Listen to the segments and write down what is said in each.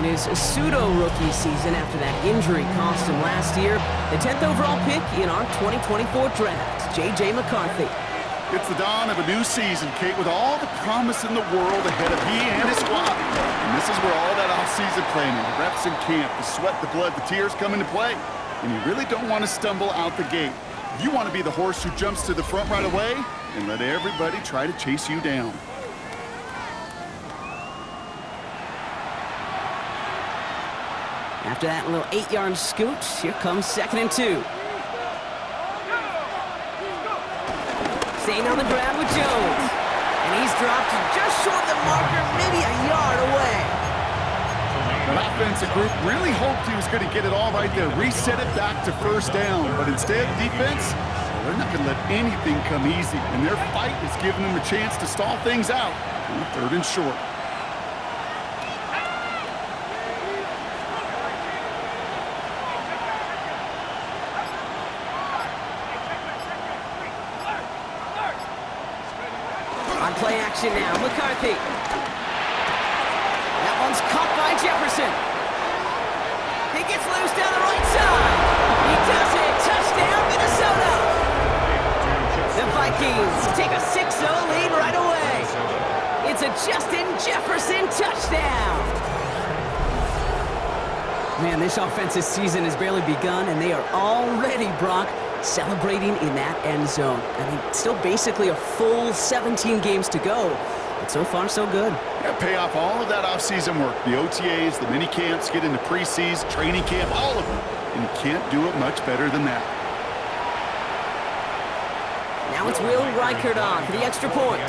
in his pseudo-rookie season after that injury cost him last year. The 10th overall pick in our 2024 draft, J.J. McCarthy. It's the dawn of a new season, Kate, with all the promise in the world ahead of he and his squad. And this is where all that off-season planning, the reps in camp, the sweat, the blood, the tears come into play. And you really don't want to stumble out the gate. You want to be the horse who jumps to the front right away and let everybody try to chase you down. After that little 8-yard scoot, here comes 2nd and 2. Staying on the ground with Jones. And he's dropped just short of the marker, maybe a yard away. The offensive group really hoped he was going to get it all right there, reset it back to first down. But instead, defense, well, they're not going to let anything come easy. And their fight is giving them a chance to stall things out on 3rd and short. Play action now, McCarthy. That one's caught by Jefferson. He gets loose down the right side. He does it. Touchdown, Minnesota. The Vikings take a 6-0 lead right away. It's a Justin Jefferson touchdown. Man, this offensive season has barely begun, and they are already, Brock, celebrating in that end zone. I mean, still basically a full 17 games to go, but so far so good. Yeah, pay off all of that off-season work. The OTAs, the mini camps, get into preseason, training camp, all of them. And you can't do it much better than that. Now it's Will Reichert on for the extra point.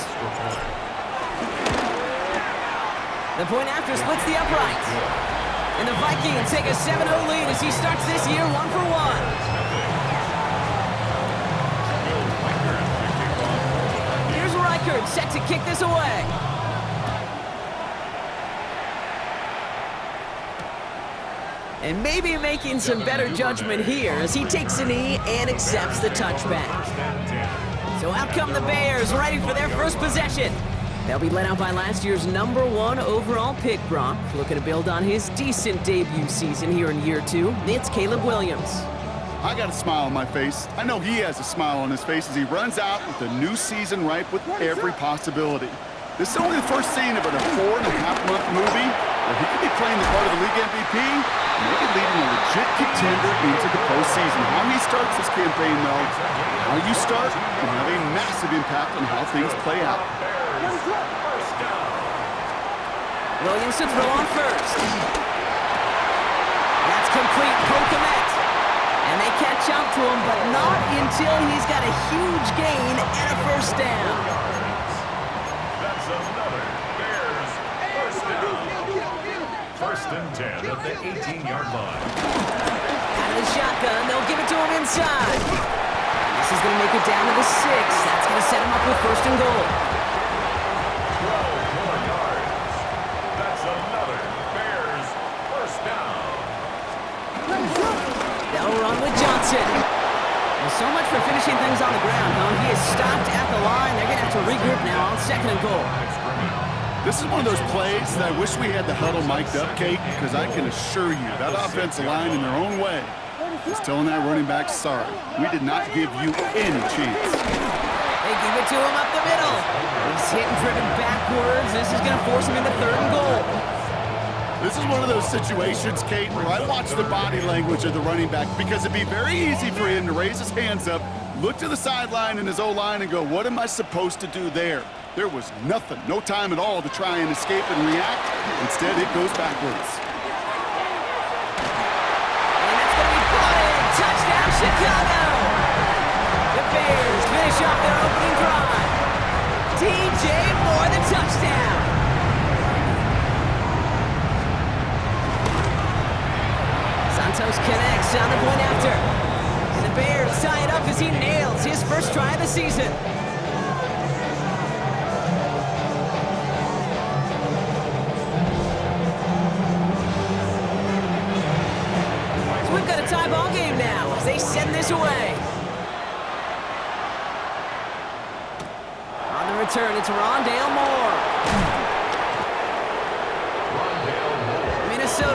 The point after splits the uprights. And the Vikings take a 7-0 lead as he starts this year 1-for-1. Set to kick this away. And maybe making some better judgment here as he takes a knee and accepts the touchback. So out come the Bears, ready for their first possession. They'll be led out by last year's #1 overall pick, Brock. Looking to build on his decent debut season here in year 2. It's Caleb Williams. I got a smile on my face. I know he has a smile on his face as he runs out with a new season ripe with every possibility. This is only the first scene of a 4.5-month movie where he could be playing the part of the league MVP, maybe leading a legit contender into the postseason. How he starts this campaign, though, how you start can have a massive impact on how things play out. Williams to throw on first. That's complete. Pokemet. And they catch up to him, but not until he's got a huge gain and a first down. That's another Bears first down. 1st and 10 at the 18-yard line. Out of the shotgun, they'll give it to him inside. This is going to make it down to the 6. That's going to set him up with 1st and goal. 12 more yards. That's another Bears first down. They'll run with Johnson. Well, so much for finishing things on the ground, though. He is stopped at the line. They're going to have to regroup now on 2nd and goal. This is one of those plays that I wish we had the huddle mic'd up, Kate, because I can assure you that offensive line in their own way is telling that running back, sorry, we did not give you any chance. They give it to him up the middle. He's hit and driven backwards. This is going to force him into 3rd and goal. This is one of those situations, Kate, where I watch the body language of the running back because it'd be very easy for him to raise his hands up, look to the sideline in his O-line and go, what am I supposed to do there? There was nothing, no time at all to try and escape and react. Instead, it goes backwards. And that's going to be brought in. Touchdown, Chicago! The Bears finish off their opening drive. DJ Moore, the touchdown. Santos connects on the point after. And the Bears tie it up as he nails his first try of the season. So we've got a tie ball game now as they send this away. On the return, it's Rondale Moore. Minnesota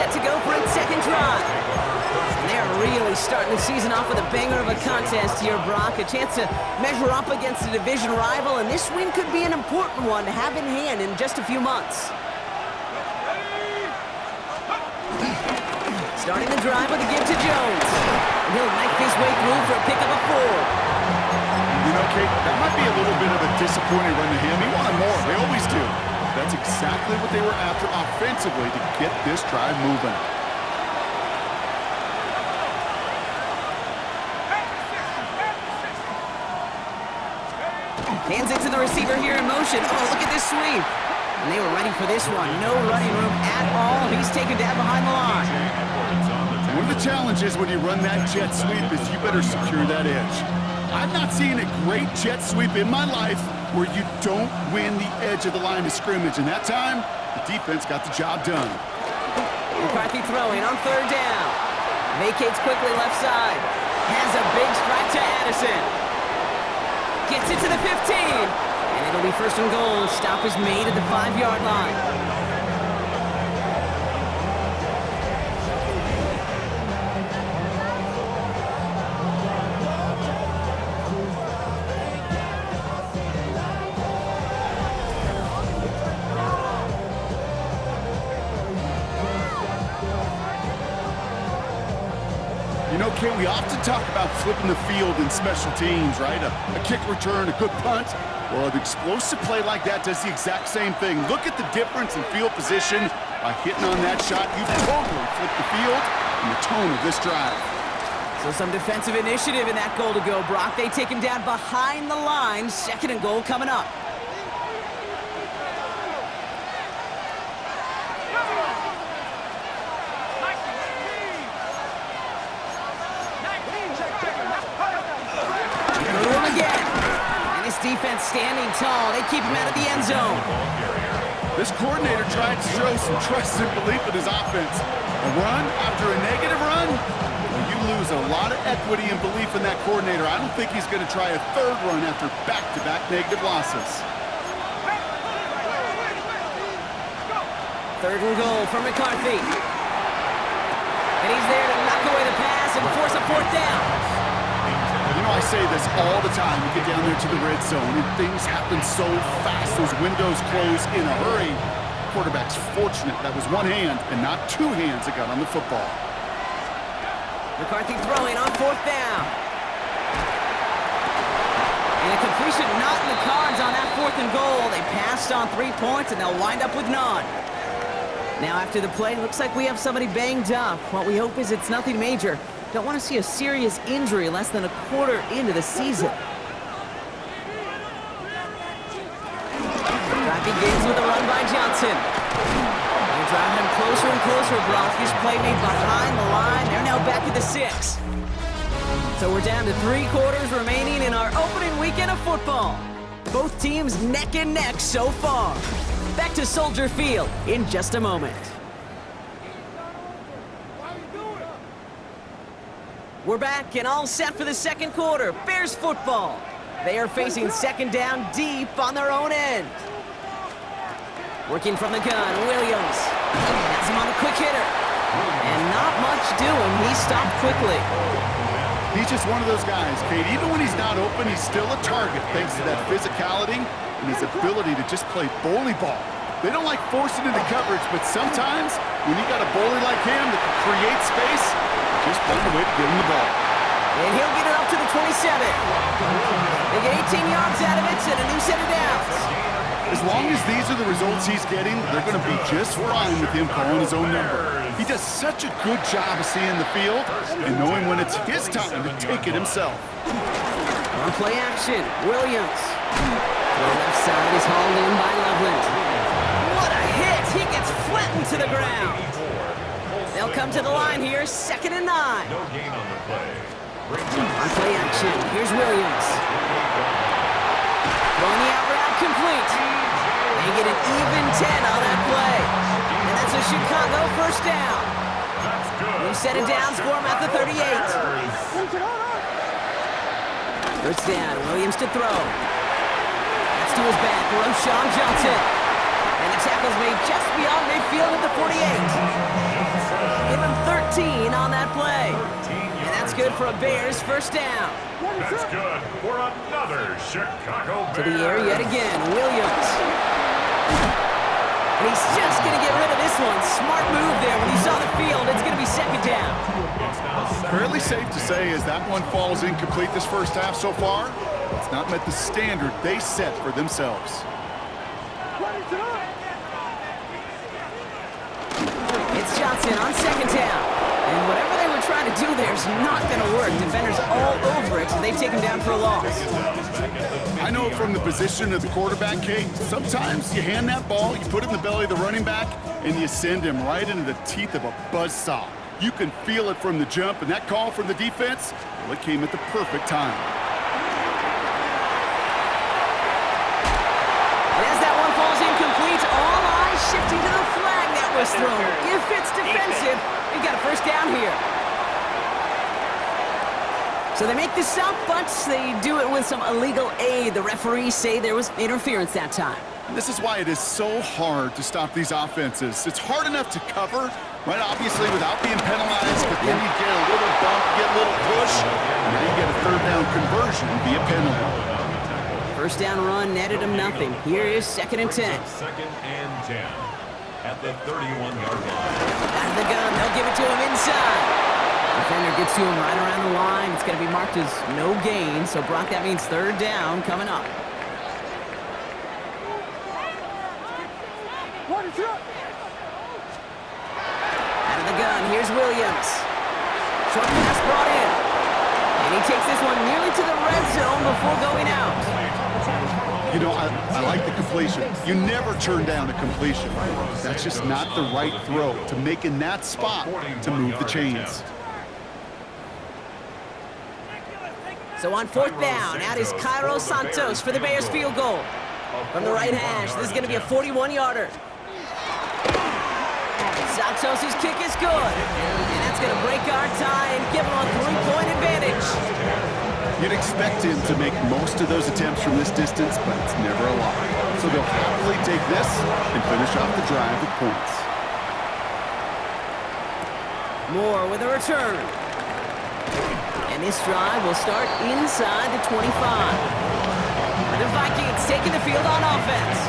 set to go for its second drive. And they're really starting the season off with a banger of a contest here, Brock. A chance to measure up against a division rival, and this win could be an important one to have in hand in just a few months. Starting the drive with a give to Jones. And he'll knife his way through for a pick of a 4. You know, Kate, that might be a little bit of a disappointing run to him. He wanted more. They always do. That's exactly what they were after offensively to get this drive moving. Hands it to the receiver here in motion. Oh, look at this sweep. And they were ready for this one. No running room at all. He's taken down behind the line. One of the challenges when you run that jet sweep is you better secure that edge. I've not seen a great jet sweep in my life where you don't win the edge of the line of scrimmage. And that time, the defense got the job done. McCarthy throwing on third down. Vacates quickly left side. Has a big strike to Addison. Gets it to the 15. And it'll be first and goal. Stop is made at the 5-yard line. You know, Kate, we often talk about flipping the field in special teams, right? A kick return, a good punt. Well, an explosive play like that does the exact same thing. Look at the difference in field position. By hitting on that shot, you've totally flipped the field and the tone of this drive. So some defensive initiative in that goal to go, Brock. They take him down behind the line. Second and goal coming up. Defense standing tall. They keep him out of the end zone. This coordinator tried to show some trust and belief in his offense. A run after a negative run? Well, you lose a lot of equity and belief in that coordinator. I don't think he's going to try a third run after back-to-back negative losses. Third and goal for McCarthy. And he's there to knock away the pass and force a fourth down. You know, I say this all the time. You get down there to the red zone, and things happen so fast. Those windows close in a hurry. Quarterback's fortunate that was one hand and not two hands that got on the football. McCarthy throwing on fourth down. And a completion not in the cards on that fourth and goal. They passed on 3 points, and they'll wind up with none. Now after the play, it looks like we have somebody banged up. What we hope is it's nothing major. Don't want to see a serious injury less than a quarter into the season. Drive begins with a run by Johnson. They're driving him closer and closer, Brock. This play made behind the line. They're now back at the 6. So we're down to 3 quarters remaining in our opening weekend of football. Both teams neck and neck so far. Back to Soldier Field in just a moment. We're back and all set for the second quarter. Bears football. They are facing second down deep on their own end. Working from the gun, Williams. Has him on a quick hitter. And not much doing. He stopped quickly. He's just one of those guys, Kate. Even when he's not open, he's still a target thanks to that physicality and his ability to just play bully ball. They don't like forcing into coverage, but sometimes when you got a bully like him that can create space, just find a way to get him the ball. And he'll get it up to the 27. They get 18 yards out of it and a new set of downs. As long as these are the results he's getting, they're going to be just fine with him calling his own number. He does such a good job of seeing the field and knowing when it's his time to take it himself. On play action, Williams. The left side is hauled in by Loveland. What a hit! He gets flattened to the ground. They'll come to the line here, 2nd and 9. No gain on the play. On play action, here's Williams. Throwing the out route complete. They get an even 10 on that play. And that's a Chicago first down. New set of downs for him at the 38. First down, Williams to throw. That's to his back, Roshan Johnson. And the tackle's made just beyond midfield at the 48. 13 on that play. And that's good for a Bears first down. That's good for another Chicago Bears. To the air yet again, Williams. And he's just going to get rid of this one. Smart move there when he saw the field. It's going to be second down. Fairly safe to say as that one falls incomplete this first half so far, it's not met the standard they set for themselves. It's Johnson on second down. And whatever they were trying to do there is not going to work. Defenders all over it, so they take him down for a loss. I know from the position of the quarterback, Kate, sometimes you hand that ball, you put it in the belly of the running back, and you send him right into the teeth of a buzzsaw. You can feel it from the jump, and that call from the defense, well, it came at the perfect time. And as that one falls incomplete, all eyes shifting to the flag that was thrown. If it's defensive, we've got a first down here. So they make the stop, but they do it with some illegal aid. The referees say there was interference that time. And this is why it is so hard to stop these offenses. It's hard enough to cover, right, obviously, without being penalized, but then you get a little bump, you get a little push, and now you get a third down conversion via penalty. First down run netted him nothing. Here is second and 10. Second and 10 at the 31-yard line. Out of the gun, they'll give it to him inside. Defender gets to him right around the line. It's going to be marked as no gain. So, Brock, that means third down coming up. Out of the gun, here's Williams. Short pass brought in. And he takes this one nearly to the red zone before going out. You know, I like the completion. You never turn down a completion. That's just not the right throw to make in that spot to move the chains. So on fourth down, out is Cairo Santos for the Bears field goal. From the right hash, this is going to be a 41-yarder. Santos' kick is good. And that's going to break our tie and give him a 3-point advantage. You'd expect him to make most of those attempts from this distance, but it's never a lot. So they'll happily take this and finish off the drive with points. Moore with a return. And this drive will start inside the 25. The Vikings taking the field on offense.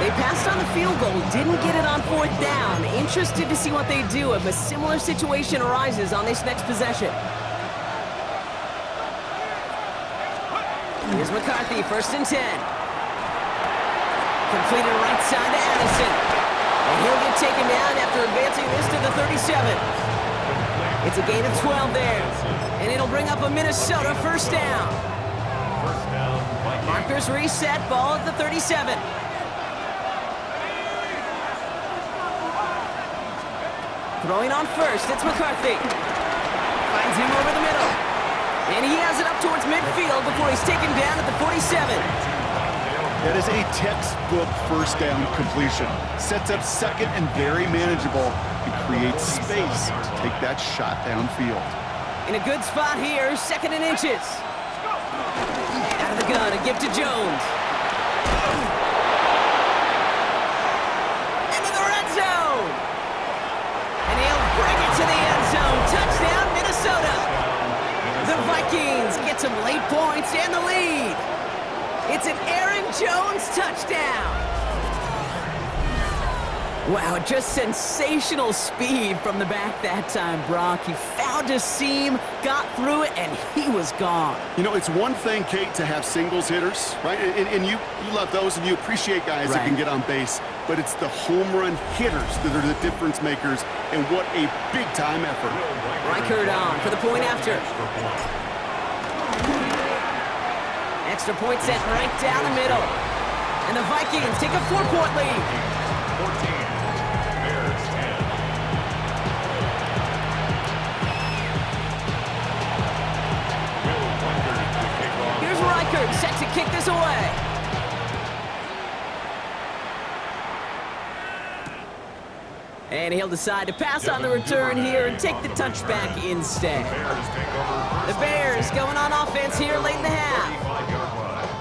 They passed on the field goal, didn't get it on fourth down. Interested to see what they do if a similar situation arises on this next possession. Here's McCarthy, first and 10. Completed right side to Addison. And he'll get taken down after advancing this to the 37. It's a gain of 12 there. And it'll bring up a Minnesota first down. Markers reset, ball at the 37. Throwing on first, it's McCarthy. Finds him over the middle. And he has it up towards midfield before he's taken down at the 47. That is a textbook first down completion. Sets up second and very manageable and creates space to take that shot downfield. In a good spot here, second and inches. Out of the gun, a give to Jones. Into the red zone. And he'll bring it to the end zone. Touchdown, Minnesota. The Vikings get some late points and the lead. It's an Aaron Jones touchdown. Wow, just sensational speed from the back that time, Brock. He found a seam, got through it, and he was gone. You know, it's one thing, Kate, to have singles hitters, right? And you love those, and you appreciate guys that can get on base. But it's the home run hitters that are the difference makers, and what a big-time effort. Reichert on for the point after. Extra point set right down the middle. And the Vikings take a 4-point lead. 14. Bears 10. Here's Reichert set to kick this away. And he'll decide to pass on the return here and take the touchback instead. The Bears going on offense here late in the half.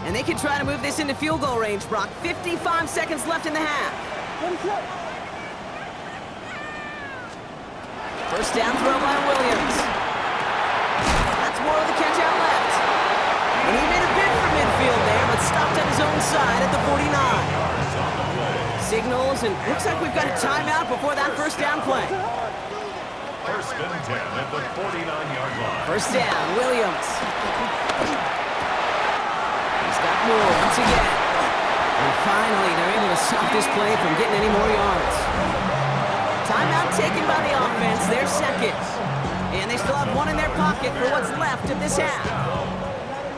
And they can try to move this into field goal range, Brock. 55 seconds left in the half. First down throw by Williams. That's more of the catch out left. And he made a bid for midfield there, but stopped at his own side at the 49. Signals, and looks like we've got a timeout before that first down play. First and 10 at the 49-yard line. First down, Williams. He's got more once again. And finally, they're able to stop this play from getting any more yards. Timeout taken by the offense, their second. And they still have one in their pocket for what's left of this half.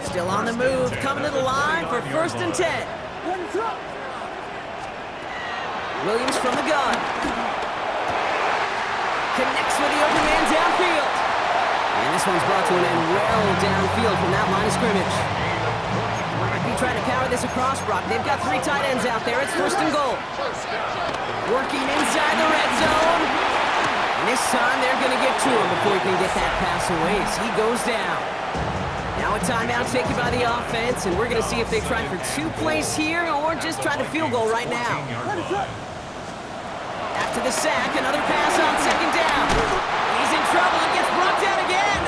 Still on the move, coming to the line for first and 10. Williams from the gun. Connects with the open man downfield. And this one's brought to an end well downfield from that line of scrimmage. Might be trying to power this across, Brock. They've got 3 tight ends out there. It's first and goal. Working inside the red zone. And this time they're going to get to him before he can get that pass away as he goes down. Now a timeout taken by the offense, and we're going to see if they try for 2 plays here or just try to field goal right now. After the sack, another pass on second down. He's in trouble and gets brought down again.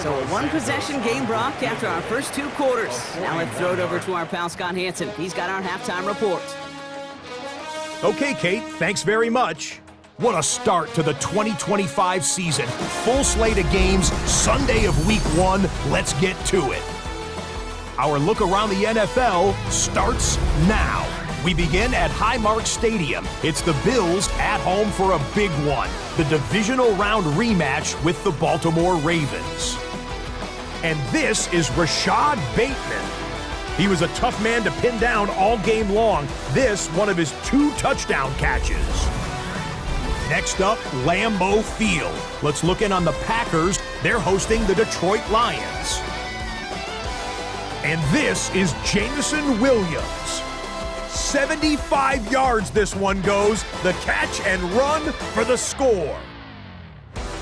So a 1-possession game, Brock, after our first 2 quarters. Now let's throw it over to our pal Scott Hansen. He's got our halftime report. Okay, Kate, thanks very much. What a start to the 2025 season. Full slate of games, Sunday of week 1. Let's get to it. Our look around the NFL starts now. We begin at Highmark Stadium. It's the Bills at home for a big one. The divisional round rematch with the Baltimore Ravens. And this is Rashad Bateman. He was a tough man to pin down all game long. This, one of his 2 touchdown catches. Next up, Lambeau Field. Let's look in on the Packers. They're hosting the Detroit Lions. And this is Jameson Williams. 75 yards this one goes. The catch and run for the score.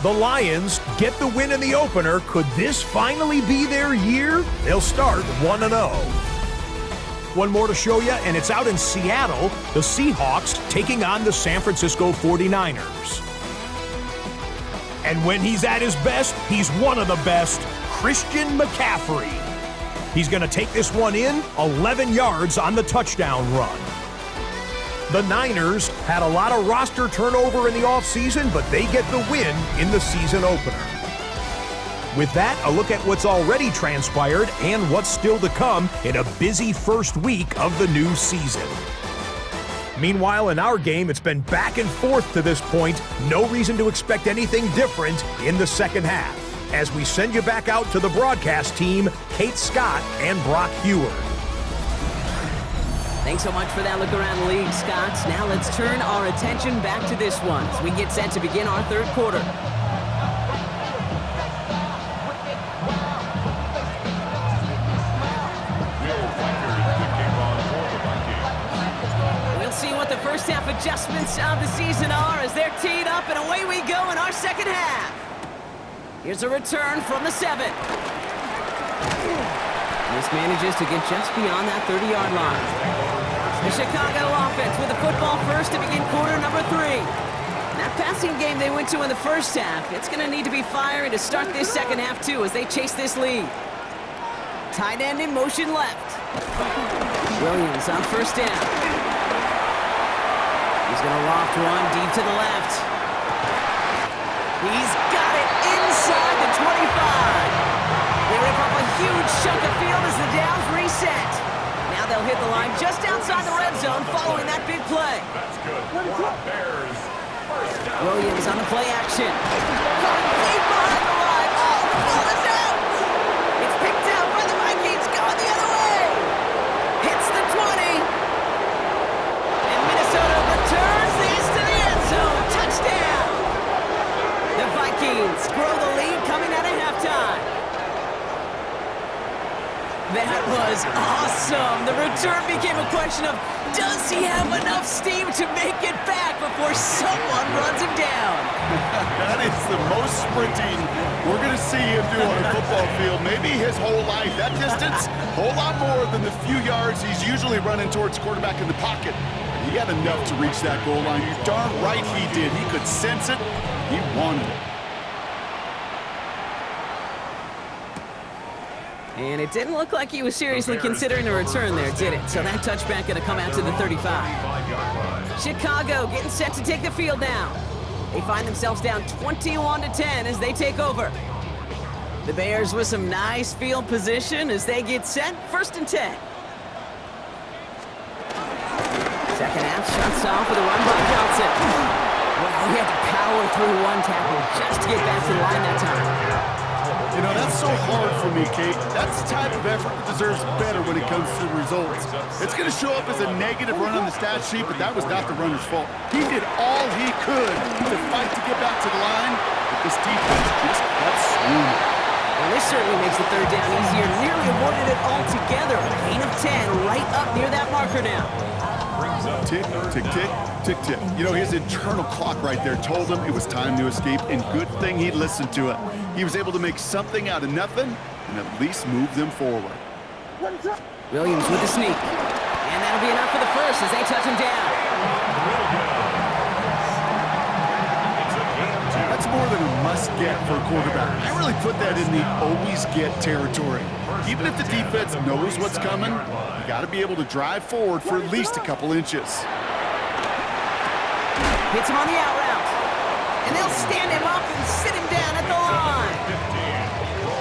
The Lions get the win in the opener. Could this finally be their year? They'll start 1-0. One more to show you, and it's out in Seattle. The Seahawks taking on the San Francisco 49ers. And when he's at his best, he's one of the best, Christian McCaffrey. He's going to take this one in, 11 yards on the touchdown run. The Niners had a lot of roster turnover in the offseason, but they get the win in the season opener. With that, a look at what's already transpired and what's still to come in a busy first week of the new season. Meanwhile, in our game, it's been back and forth to this point. No reason to expect anything different in the second half. As we send you back out to the broadcast team, Kate Scott and Brock Hewer. Thanks so much for that look around the league, Scott. Now let's turn our attention back to this one as we get set to begin our third quarter. We'll see what the first half adjustments of the season are as they're teed up, and away we go in our second half. Here's a return from the 7. This manages to get just beyond that 30-yard line. The Chicago offense with the football first to begin quarter number 3. That passing game they went to in the first half, it's going to need to be fiery to start this second half too as they chase this lead. Tight end in motion left. Williams on first down. He's going to loft one deep to the left. He's got it inside the 25. They rip up a huge chunk of field as the downs reset. Now they'll hit the line just outside the red zone following that big play. That's good. Bears. First down. Williams on the play action. Deep behind the line. Oh, the ball is out. It's picked out by the Vikings going the other way. Hits the 20. And Minnesota returns this to the end zone. Touchdown. The Vikings grow the lead coming out of halftime. That was awesome. The return became a question of, does he have enough steam to make it back before someone runs him down? That is the most sprinting we're going to see him do on a football field. Maybe his whole life. That distance, a whole lot more than the few yards he's usually running towards quarterback in the pocket. He had enough to reach that goal line. You're darn right he did. He could sense it. He wanted it. And it didn't look like he was seriously considering a return there, did it? So that touchback going to come out to the 35. Chicago getting set to take the field now. They find themselves down 21-10 as they take over. The Bears with some nice field position as they get set. 1st and 10. Second half, shuts off with a run by Johnson. Well, he had to power through one tackle just to get back to the line that time. You know, that's so hard for me, Kate. That's the type of effort that deserves better when it comes to the results. It's going to show up as a negative run on the stat sheet, but that was not the runner's fault. He did all he could to fight to get back to the line, but this defense just kept swooning. Well, this certainly makes the 3rd down easier. Nearly avoided it altogether. A gain of 10 right up near that marker now. Tick, tick, tick, tick, tick. You know, his internal clock right there told him it was time to escape, and good thing he listened to it. He was able to make something out of nothing and at least move them forward. Williams with the sneak. And that'll be enough for the first as they touch him down. That's more than a must-get for a quarterback. I really put that in the always-get territory. Even if the defense knows what's coming, you got to be able to drive forward for at least a couple inches. Hits him on the out route. And they'll stand him up and sit him down at the line.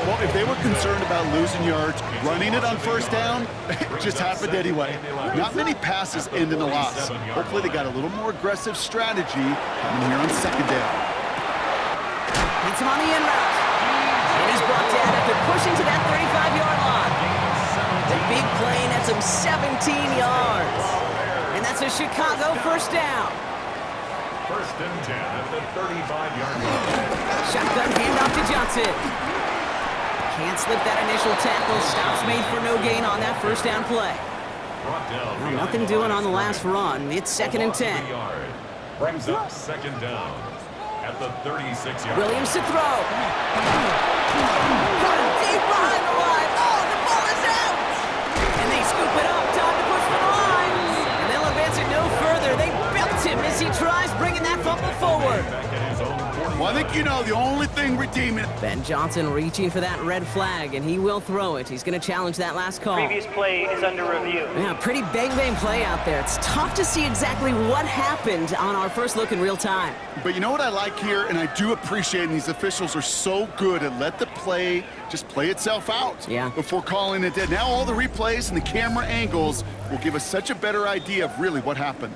Well, if they were concerned about losing yards, running it on 1st down, it just happened anyway. Not many passes end in a loss. Hopefully they got a little more aggressive strategy coming here on 2nd down. Hits him on the in route. And he's brought down after pushing to that 35-yard line. The big play nets him 17 yards. And that's a Chicago 1st down. 1st and 10 at the 35-yard line. Shotgun handoff to Johnson. Can't slip that initial tackle. Stops made for no gain on that 1st down play. Well, nothing doing on the last run. It's 2nd and 10. Brings up 2nd down at the 36-yard line. Williams to throw. Running deep behind the line. Oh, the ball is out! And they scoop it up. Time to push for the line. And they'll advance it no further. They belt him as he tries bringing that fumble forward. Well, I think you know the only thing redeeming. Ben Johnson reaching for that red flag, and he will throw it. He's going to challenge that last call. Previous play is under review. Yeah, pretty bang-bang play out there. It's tough to see exactly what happened on our first look in real time. But you know what I like here, and I do appreciate, and these officials are so good at let the play just play itself out before calling it dead. Now all the replays and the camera angles will give us such a better idea of really what happened.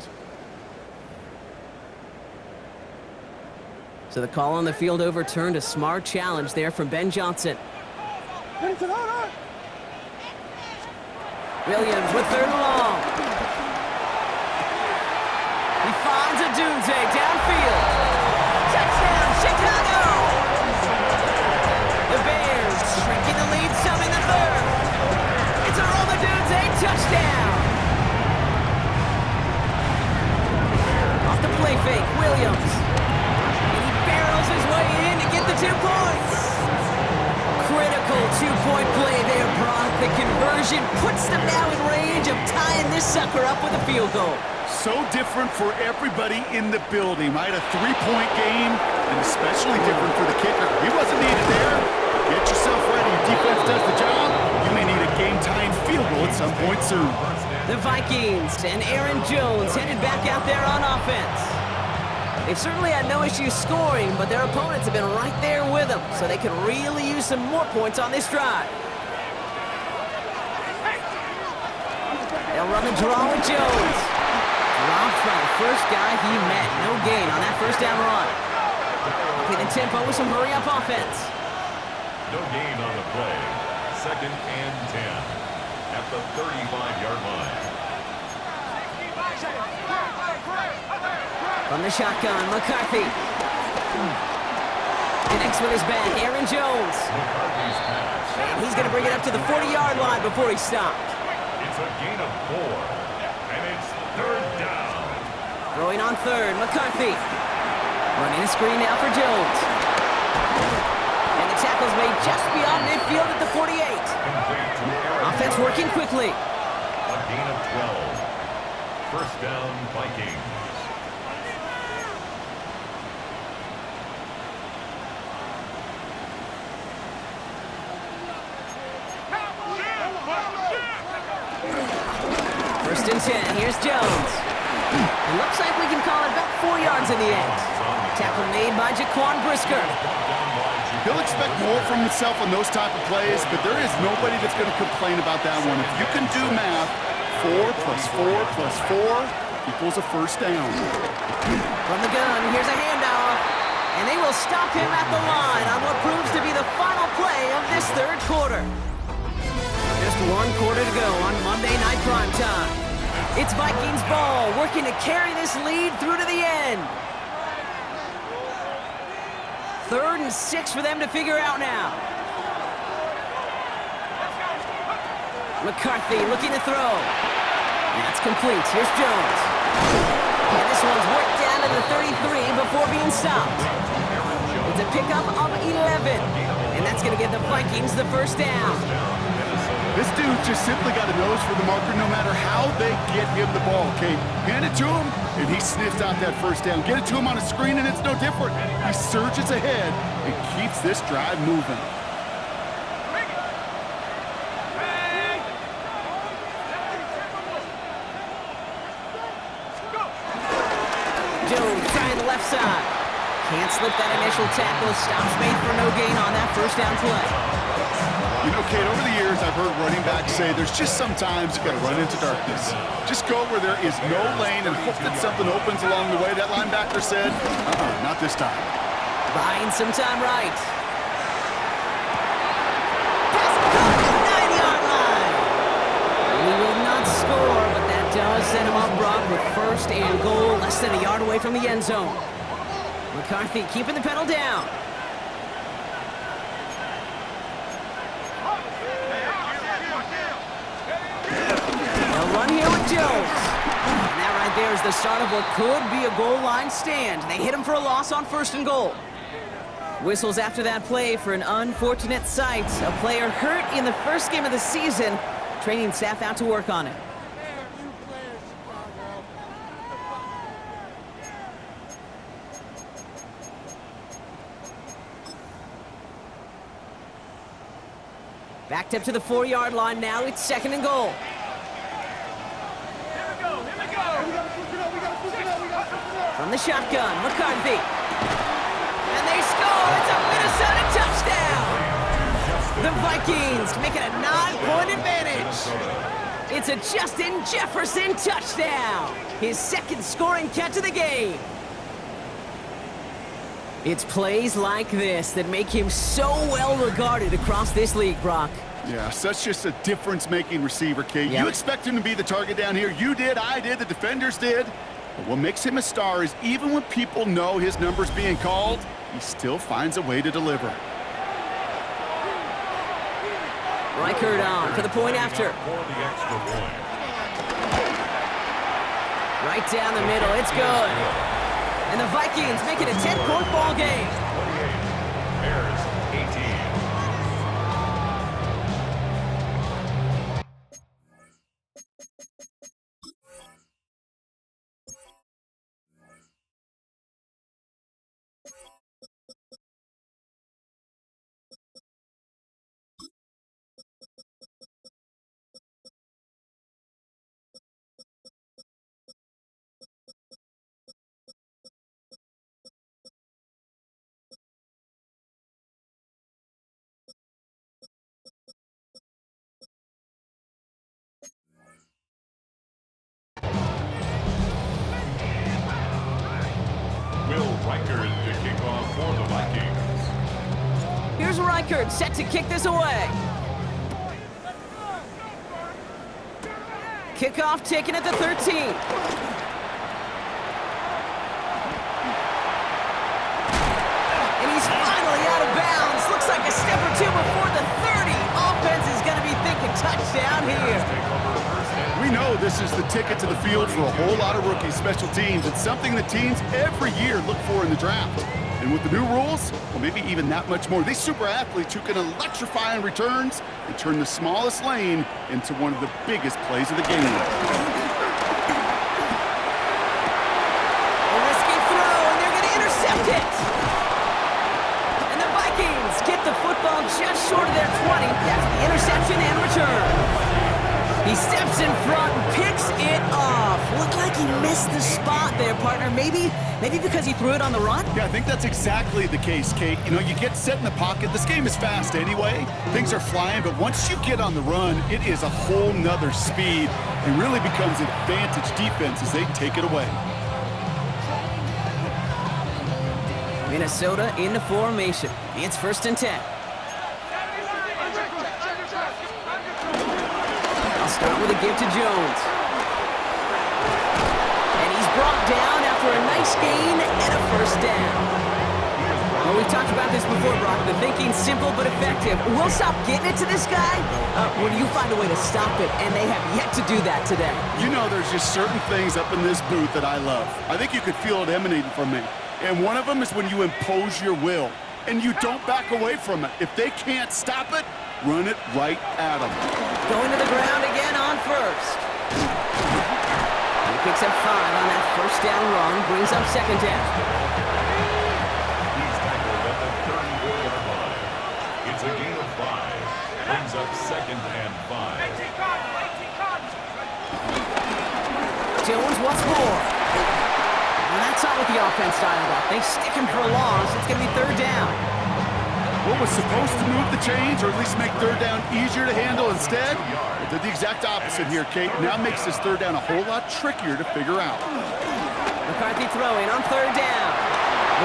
So the call on the field overturned. A smart challenge there from Ben Johnson. Williams with 3rd and long. He finds a Dunze downfield. Touchdown, Chicago! The Bears shrinking the lead some in the 3rd. It's a Roma Dunze touchdown. Off the play fake, Williams. His way in to get the 2 points. Critical 2-point play there, Brock. The conversion puts them now in range of tying this sucker up with a field goal. So different for everybody in the building, right? A 3-point game, and especially different for the kicker. He wasn't needed there. Get yourself ready. Your defense does the job. You may need a game-tying field goal at some point soon. The Vikings and Aaron Jones headed back out there on offense. They've certainly had no issue scoring, but their opponents have been right there with them, so they could really use some more points on this drive. They'll run the draw with Jones. Dropped by the first guy he met. No gain on that 1st down run. Okay, the tempo with some hurry-up offense. No gain on the play. 2nd and 10 at the 35-yard line. From the shotgun, McCarthy. Connects with his back, Aaron Jones. And he's going to bring it up to the 40-yard line before he stopped. It's a gain of 4, and it's third down. Throwing on third, McCarthy. Running a screen now for Jones. And the tackle's made just beyond midfield at the 48. Offense working quickly. A gain of 12. First down, Vikings. First and 10, here's Jones. It looks like we can call it about 4 yards in the end. Tackle made by Jaquan Brisker. He'll expect more from himself on those type of plays, but there is nobody that's going to complain about that one. If you can do math, 4 plus 4 plus 4 equals a first down. From the gun, here's a handoff. And they will stop him at the line on what proves to be the final play of this third quarter. Just 1 quarter to go on Monday Night Primetime. It's Vikings ball, working to carry this lead through to the end. 3rd and 6 for them to figure out now. McCarthy looking to throw. That's complete. Here's Jones. And this one's worked down to the 33 before being stopped. It's a pickup of 11. And that's going to give the Vikings the first down. This dude just simply got a nose for the marker no matter how they get him the ball, Kate. Hand it to him, and he sniffs out that first down. Get it to him on a screen, and it's no different. He surges ahead and keeps this drive moving. Jones trying the left side. Can't slip that initial tackle. Stops made for no gain on that first down play. You know, Kate, over the years, I've heard running backs say there's just sometimes you got to run into darkness. Just go where there is no lane and hope that something opens along the way. That linebacker said, not this time. Buying some time right. Pass caught at the 9-yard line. He will not score, but that does set him up, Brock, with first and goal, less than a yard away from the end zone. McCarthy keeping the pedal down. Run here with Jones. And that right there is the start of what could be a goal line stand. They hit him for a loss on 1st and goal. Whistles after that play for an unfortunate sight. A player hurt in the first game of the season. Training staff out to work on it. Backed up to the 4-yard line now. It's 2nd and goal. From the shotgun, McCarthy. And they score! It's a Minnesota touchdown! The Vikings make it a 9-point advantage. It's a Justin Jefferson touchdown. His 2nd scoring catch of the game. It's plays like this that make him so well regarded across this league, Brock. Yeah, such just a difference-making receiver, Kate. Yep. You expect him to be the target down here. You did, I did, the defenders did. But what makes him a star is even when people know his number's being called, he still finds a way to deliver. Reichert on for the point after. Right down the middle, it's good. And the Vikings make it a 10-point ball game. 28, Bears 18. Reichert to kick off for the Vikings. Here's Reichert set to kick this away. Kickoff taken at the 13. And he's finally out of bounds. Looks like a step or two before the 30. Offense is this is the ticket to the field for a whole lot of rookie special teams. It's something that teams every year look for in the draft. And with the new rules, well, maybe even that much more. These super athletes who can electrify on returns and turn the smallest lane into one of the biggest plays of the game. A risky throw, and they're going to intercept it. And the Vikings get the football just short of their 20 after the interception and return. He steps in front and picks it off. Looked like he missed the spot there, partner. Maybe because he threw it on the run? Yeah, I think that's exactly the case, Kate. You know, you get set in the pocket. This game is fast anyway. Things are flying, but once you get on the run, it is a whole nother speed. It really becomes an advantage defense as they take it away. Minnesota in the formation. It's 1st and 10. I'll start with a give to Jones. And he's brought down after a nice gain and a 1st down. Well, we've talked about this before, Brock. The thinking's simple but effective. We'll stop getting it to this guy when you find a way to stop it, and they have yet to do that today. You know, there's just certain things up in this booth that I love. I think you could feel it emanating from me. And one of them is when you impose your will, and you don't back away from it. If they can't stop it, run it right at them. Going to the ground again on 1st. He picks up 5 on that 1st down run, brings up 2nd down. He's tackled at the 34-yard line. It's a gain of 5. Brings up 2nd and 5. Jones once more. And that's not what the offense dialed up. They stick him for a loss. It's going to be 3rd down. What was supposed to move the chains, or at least make 3rd down easier to handle instead, it did the exact opposite here, Kate. Now makes this 3rd down a whole lot trickier to figure out. McCarthy throwing on 3rd down.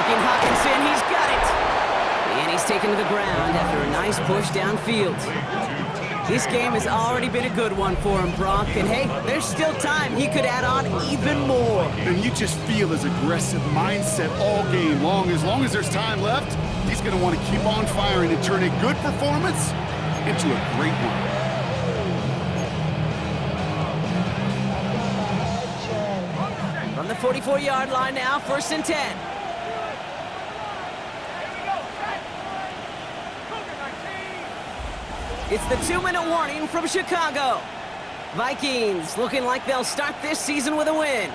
Looking Hawkinson, he's got it. And he's taken to the ground after a nice push downfield. This game has already been a good one for him, Brock. And hey, there's still time. He could add on even more. And you just feel his aggressive mindset all game long. As long as there's time left, he's going to want to keep on firing and turn a good performance into a great one. From the 44-yard line now, 1st and 10. It's the 2-minute warning from Chicago. Vikings looking like they'll start this season with a win.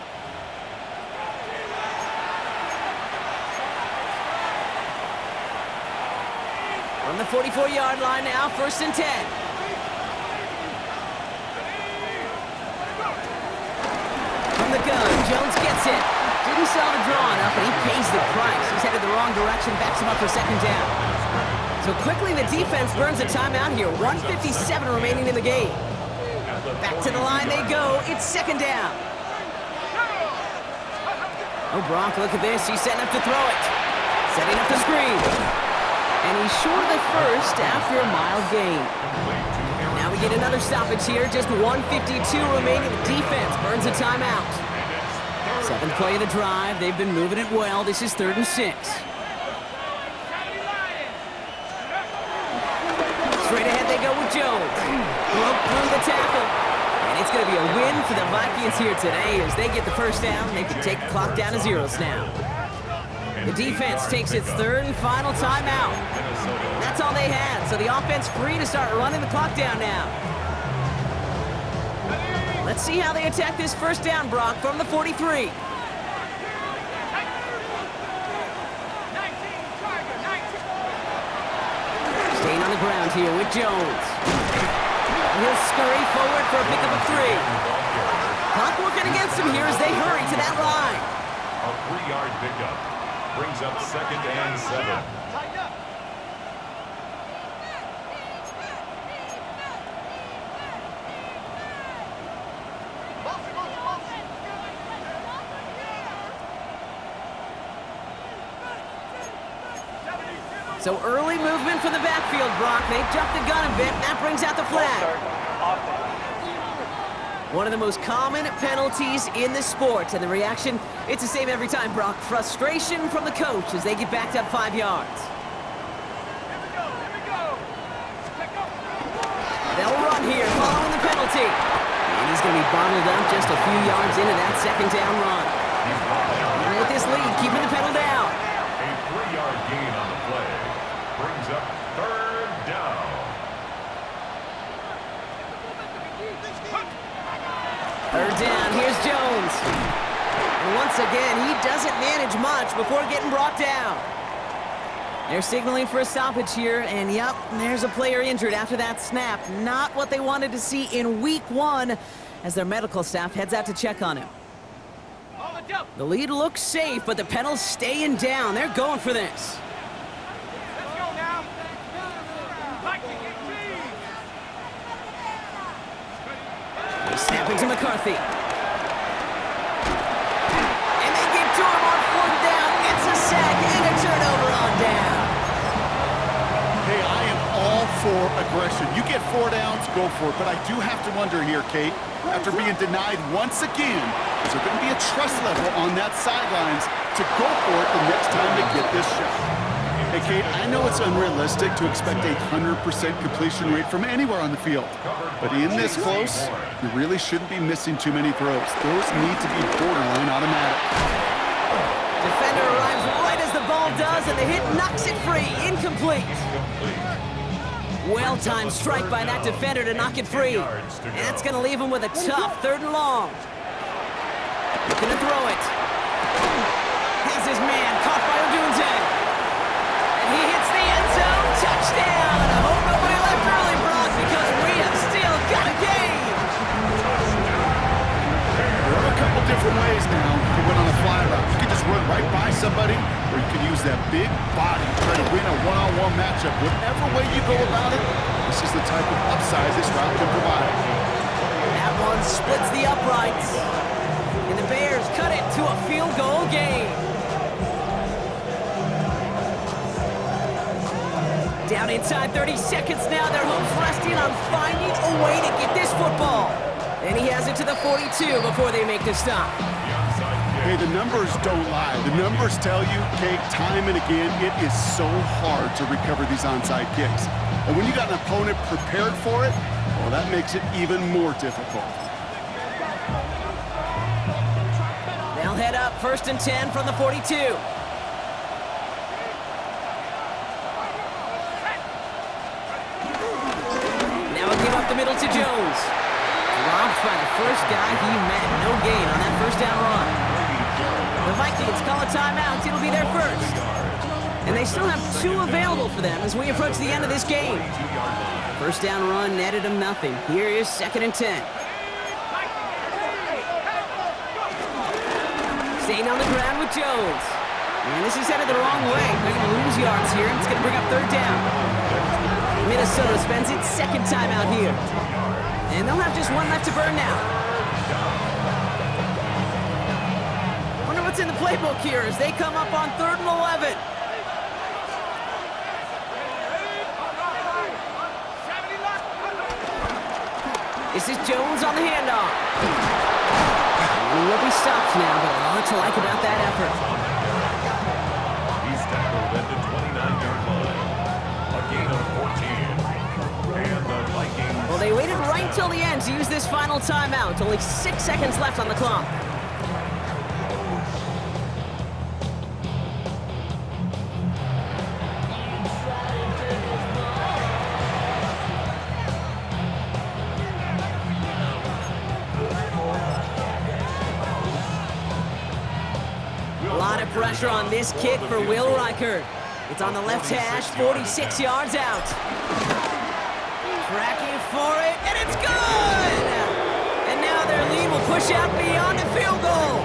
From the 44-yard line now, 1st and 10. From the gun, Jones gets it. Didn't sell the draw enough, and he pays the price. He's headed the wrong direction, backs him up for 2nd down. So quickly, the defense burns a timeout here. 1:57 remaining in the game. Back to the line they go. It's 2nd down. Oh, Brock, look at this. He's setting up to throw it. Setting up the screen. And he's short of the 1st after a mild gain. Now we get another stoppage here. Just 1:52 remaining. The defense burns a timeout. 7th play of the drive. They've been moving it well. This is 3rd and 6. Straight ahead they go with Jones. Broke through the tackle. And it's going to be a win for the Vikings here today as they get the 1st down. They can take the clock down to 0 now. The defense takes its 3rd and final timeout. That's all they had, so the offense free to start running the clock down now. Let's see how they attack this 1st down, Brock, from the 43. Staying on the ground here with Jones. He'll scurry forward for a pickup of 3. Clock working against him here as they hurry to that line. A 3-yard pickup. Brings up 2nd and 7. So early movement from the backfield, Brock. They jumped the gun a bit. That brings out the flag. One of the most common penalties in the sport. And the reaction, it's the same every time, Brock. Frustration from the coach as they get backed up 5 yards. They'll run here following the penalty. And he's going to be bottled up just a few yards into that second down run. And with this lead, keeping the pedal down. A 3-yard gain on the play brings up third down. Third down, here's Jones. And once again, he doesn't manage much before getting brought down. They're signaling for a stoppage here, and yep, there's a player injured after that snap. Not what they wanted to see in week 1 as their medical staff heads out to check on him. The lead looks safe, but the pedal's staying down. They're going for this. Let's go now. Snapping to McCarthy. And they get to him on 4th down. It's a sack and a turnover on down. Hey, I am all for aggression. You get 4 downs, go for it. But I do have to wonder here, Kate, after being denied once again, is there going to be a trust level on that sidelines to go for it the next time they get this shot? Hey, Kate, I know it's unrealistic to expect a 100% completion rate from anywhere on the field. But in this close, you really shouldn't be missing too many throws. Those need to be borderline automatic. Defender arrives right as the ball does, and the hit knocks it free. Incomplete. Well-timed strike by that defender to knock it free. And that's going to leave him with a tough 3rd and long. Looking to throw it. Has his man caught by Odunze. And he hits the end zone. Touchdown. I hope nobody left early, Brock, because we have still got a game. There are a couple different ways now to win on a fly route. You can just run right by somebody, or you can use that big body to try to win a one-on-one matchup. Whatever way you go about it, this is the type of upside this route can provide. That one splits the uprights. And the Bears cut it to a field goal game. Down inside 30 seconds now. Their hopes resting on finding a way to get this football. And he has it to the 42 before they make the stop. Hey, the numbers don't lie. The numbers tell you, Kate, time and again, it is so hard to recover these onside kicks. And when you got an opponent prepared for it, well, that makes it even more difficult. They'll head up 1st and 10 from the 42. Now a give up the middle to Jones. Dropped by the first guy he met. No gain on that 1st down run. The Vikings call a timeout. It'll be their first. And they still have 2 available for them as we approach the end of this game. 1st down run netted them nothing. Here is 2nd and 10. Staying on the ground with Jones. And this is headed the wrong way. They're going to lose yards here, and it's going to bring up 3rd down. Minnesota spends its 2nd timeout here. And they'll have just 1 left to burn now. Wonder what's in the playbook here as they come up on 3rd and 11. This is Jones on the handoff. He will be stopped now, but a lot to like about that effort. He's tackled at the 29-yard line. A gain of 14. And the Vikings... Well, they waited right till the end to use this final timeout. Only 6 seconds left on the clock. Pressure on this kick for Will Reichert. It's on the left hash, 46 yards out. Tracking for it, and it's good! And now their lead will push out beyond the field goal.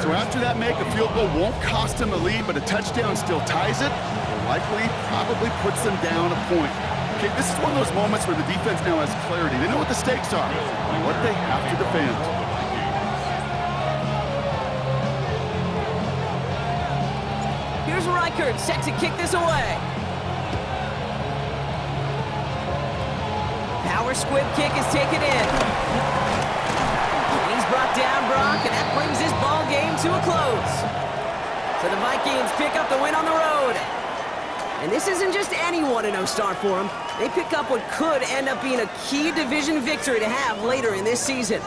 So after that make, a field goal won't cost them the lead, but a touchdown still ties it, or likely probably puts them down a point. Okay, this is one of those moments where the defense now has clarity. They know what the stakes are and what they have to defend. Here's Reichert set to kick this away. Power squib kick is taken in. And he's brought down, Brock, and that brings this ball game to a close. So the Vikings pick up the win on the road. And this isn't just any 1-0 start for them. They pick up what could end up being a key division victory to have later in this season.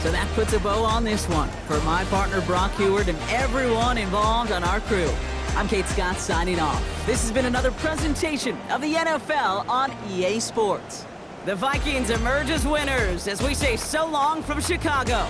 So that puts a bow on this one. For my partner Brock Heward and everyone involved on our crew, I'm Kate Scott signing off. This has been another presentation of the NFL on EA Sports. The Vikings emerge as winners as we say so long from Chicago.